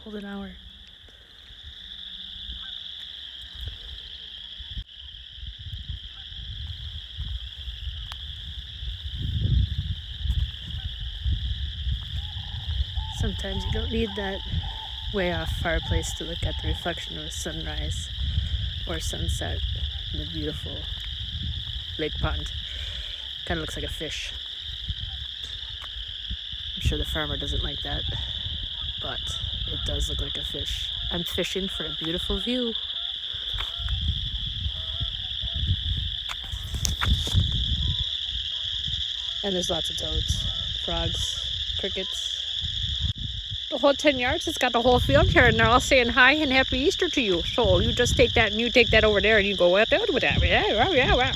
golden hour. Sometimes you don't need that way off fireplace to look at the reflection of a sunrise or sunset in the beautiful lake pond. Kind of looks like a fish. I'm sure the farmer doesn't like that, but it does look like a fish. I'm fishing for a beautiful view. And there's lots of toads, frogs, crickets. The whole 10 yards has got the whole field here, and they're all saying hi and happy Easter to you. So you just take that and you take that over there and you go, well, with that. Yeah.